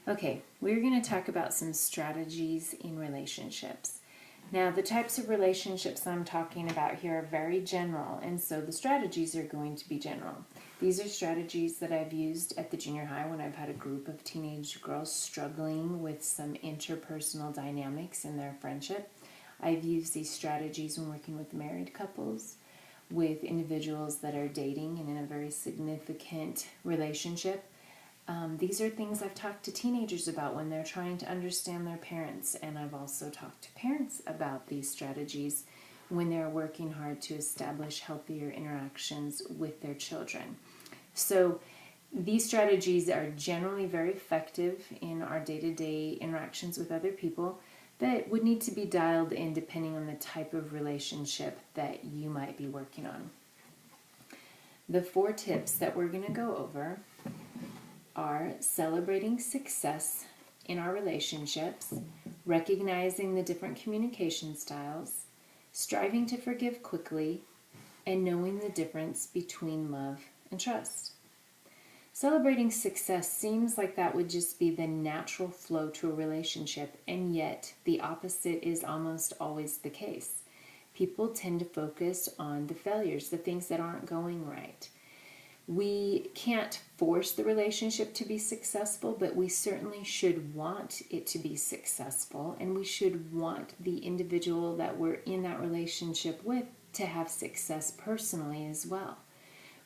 Okay, we're going to talk about some strategies in relationships. Now, the types of relationships I'm talking about here are very general, and so the strategies are going to be general. These are strategies that I've used at the junior high when I've had a group of teenage girls struggling with some interpersonal dynamics in their friendship. I've used these strategies when working with married couples, with individuals that are dating and in a very significant relationship. These are things I've talked to teenagers about when they're trying to understand their parents, and I've also talked to parents about these strategies when they're working hard to establish healthier interactions with their children. So these strategies are generally very effective in our day-to-day interactions with other people, but would need to be dialed in depending on the type of relationship that you might be working on. The 4 tips that we're going to go over are celebrating success in our relationships, recognizing the different communication styles, striving to forgive quickly, and knowing the difference between love and trust. Celebrating success seems like that would just be the natural flow to a relationship, and yet the opposite is almost always the case. People tend to focus on the failures, the things that aren't going right. We can't force the relationship to be successful, but we certainly should want it to be successful, and we should want the individual that we're in that relationship with to have success personally as well.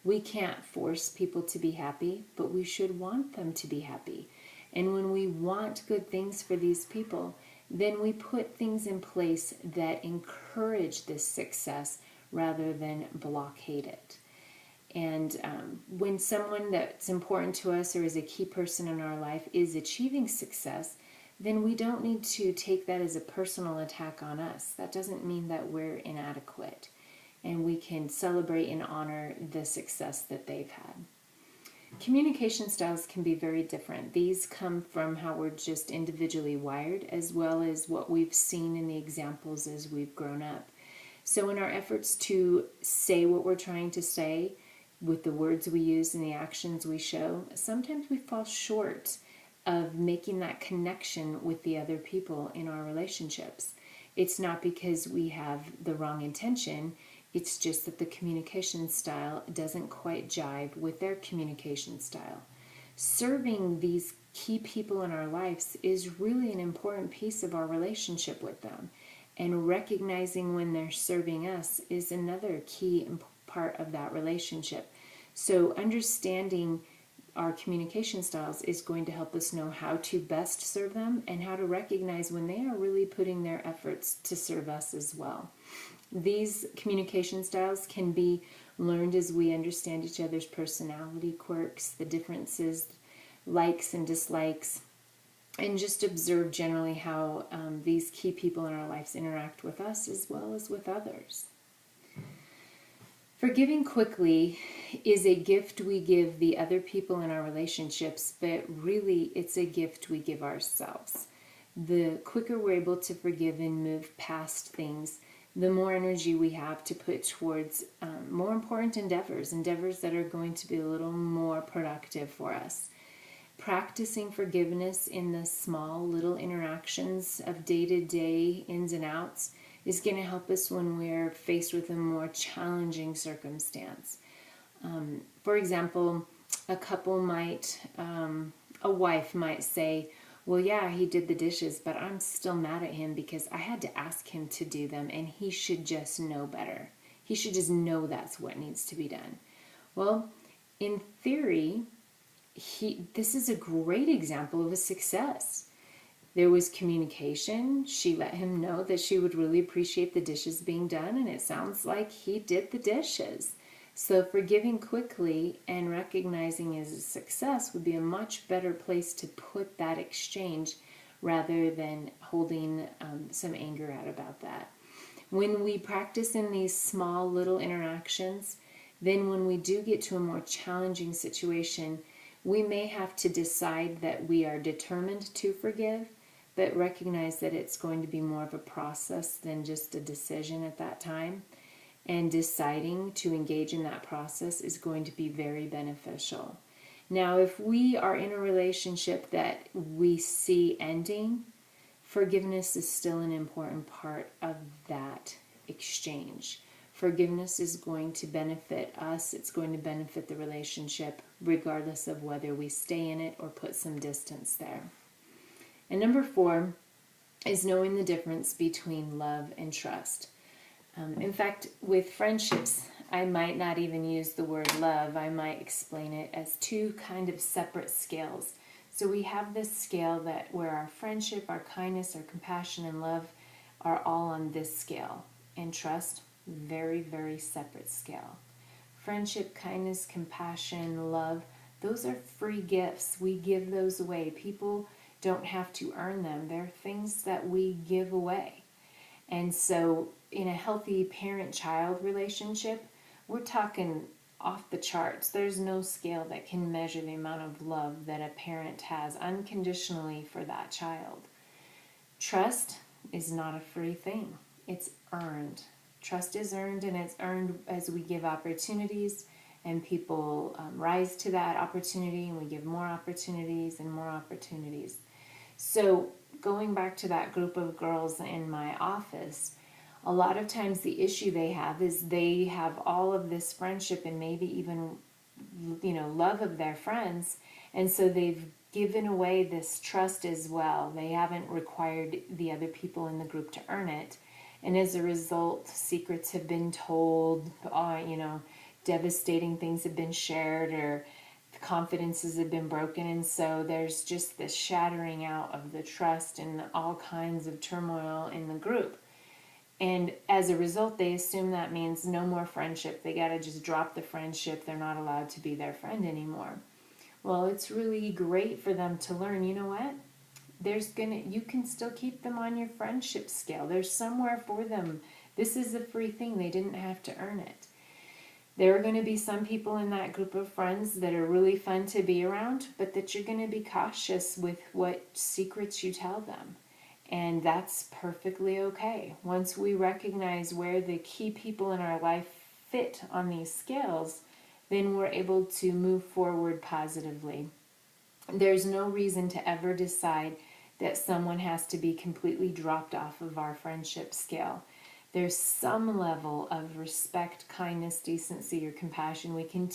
We can't force people to be happy, but we should want them to be happy. And when we want good things for these people, then we put things in place that encourage this success rather than blockade it. And when someone that's important to us or is a key person in our life is achieving success, then we don't need to take that as a personal attack on us. That doesn't mean that we're inadequate. And we can celebrate and honor the success that they've had. Communication styles can be very different. These come from how we're just individually wired, as well as what we've seen in the examples as we've grown up. So in our efforts to say what we're trying to say, with the words we use and the actions we show, sometimes we fall short of making that connection with the other people in our relationships. It's not because we have the wrong intention, it's just that the communication style doesn't quite jive with their communication style. Serving these key people in our lives is really an important piece of our relationship with them. And recognizing when they're serving us is another key part of that relationship. So understanding our communication styles is going to help us know how to best serve them and how to recognize when they are really putting their efforts to serve us as well. These communication styles can be learned as we understand each other's personality quirks, the differences, likes and dislikes, and just observe generally how these key people in our lives interact with us as well as with others. Forgiving quickly is a gift we give the other people in our relationships, but really it's a gift we give ourselves. The quicker we're able to forgive and move past things, the more energy we have to put towards more important endeavors that are going to be a little more productive for us. Practicing forgiveness in the small little interactions of day-to-day ins and outs is going to help us when we're faced with a more challenging circumstance. For example, a wife might say, well, yeah, he did the dishes, but I'm still mad at him because I had to ask him to do them, and he should just know better. He should just know that's what needs to be done. Well, in theory, this is a great example of a success. There was communication. She let him know that she would really appreciate the dishes being done, and it sounds like he did the dishes. So forgiving quickly and recognizing as a success would be a much better place to put that exchange rather than holding some anger out about that. When we practice in these small little interactions, then when we do get to a more challenging situation, we may have to decide that we are determined to forgive, but recognize that it's going to be more of a process than just a decision at that time. And deciding to engage in that process is going to be very beneficial. Now, if we are in a relationship that we see ending, forgiveness is still an important part of that exchange. Forgiveness is going to benefit us, it's going to benefit the relationship, regardless of whether we stay in it or put some distance there. And number 4 is knowing the difference between love and trust. In fact, with friendships, I might not even use the word love. I might explain it as 2 kind of separate scales. So we have this scale where our friendship, our kindness, our compassion, and love are all on this scale. And trust, very, very separate scale. Friendship, kindness, compassion, love, those are free gifts. We give those away. People don't have to earn them. They're things that we give away. And so in a healthy parent-child relationship, we're talking off the charts. There's no scale that can measure the amount of love that a parent has unconditionally for that child. Trust is not a free thing. It's earned. Trust is earned, and it's earned as we give opportunities, and people rise to that opportunity, and we give more opportunities and more opportunities. So going back to that group of girls in my office, a lot of times the issue they have is they have all of this friendship and maybe even, love of their friends, and so they've given away this trust as well. They haven't required the other people in the group to earn it, and as a result, secrets have been told, devastating things have been shared, or confidences have been broken, and so there's just this shattering out of the trust and all kinds of turmoil in the group. And as a result, they assume that means no more friendship. They got to just drop the friendship. They're not allowed to be their friend anymore. Well, it's really great for them to learn, you know what? You can still keep them on your friendship scale. There's somewhere for them. This is a free thing. They didn't have to earn it. There are going to be some people in that group of friends that are really fun to be around, but that you're going to be cautious with what secrets you tell them. And that's perfectly okay. Once we recognize where the key people in our life fit on these scales, then we're able to move forward positively. There's no reason to ever decide that someone has to be completely dropped off of our friendship scale. There's some level of respect, kindness, decency, or compassion we can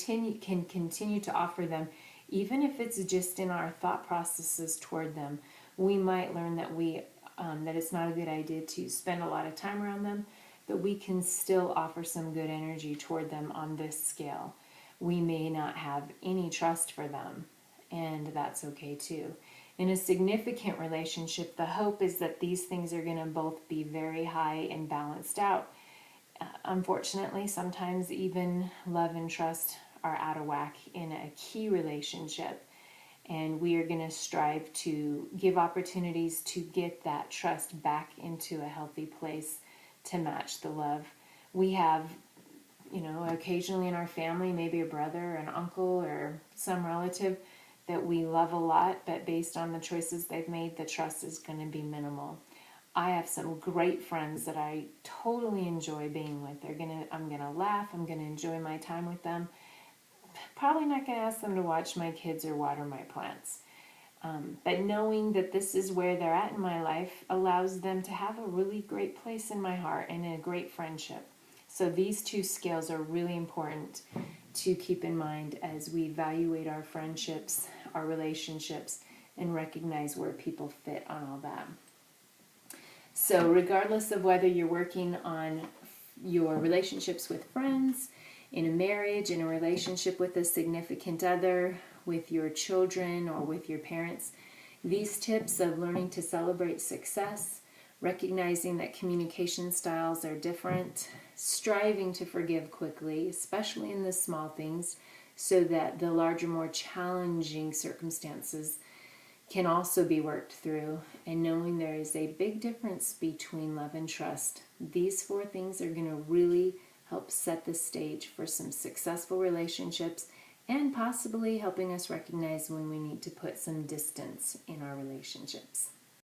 continue to offer them, even if it's just in our thought processes toward them. We might learn that that it's not a good idea to spend a lot of time around them, but we can still offer some good energy toward them on this scale. We may not have any trust for them, and that's okay too. In a significant relationship, the hope is that these things are going to both be very high and balanced out. Unfortunately, sometimes even love and trust are out of whack in a key relationship, and we are going to strive to give opportunities to get that trust back into a healthy place to match the love. We have, occasionally in our family, maybe a brother, an uncle, or some relative that we love a lot, but based on the choices they've made, the trust is going to be minimal. I have some great friends that I totally enjoy being with. I'm going to laugh, I'm going to enjoy my time with them. Probably not going to ask them to watch my kids or water my plants. But knowing that this is where they're at in my life allows them to have a really great place in my heart and a great friendship. So these 2 scales are really important to keep in mind as we evaluate our friendships, our relationships, and recognize where people fit on all that. So regardless of whether you're working on your relationships with friends, in a marriage, in a relationship with a significant other, with your children, or with your parents, these tips of learning to celebrate success, recognizing that communication styles are different, striving to forgive quickly, especially in the small things, so that the larger, more challenging circumstances can also be worked through, and knowing there is a big difference between love and trust. These 4 things are going to really help set the stage for some successful relationships, and possibly helping us recognize when we need to put some distance in our relationships.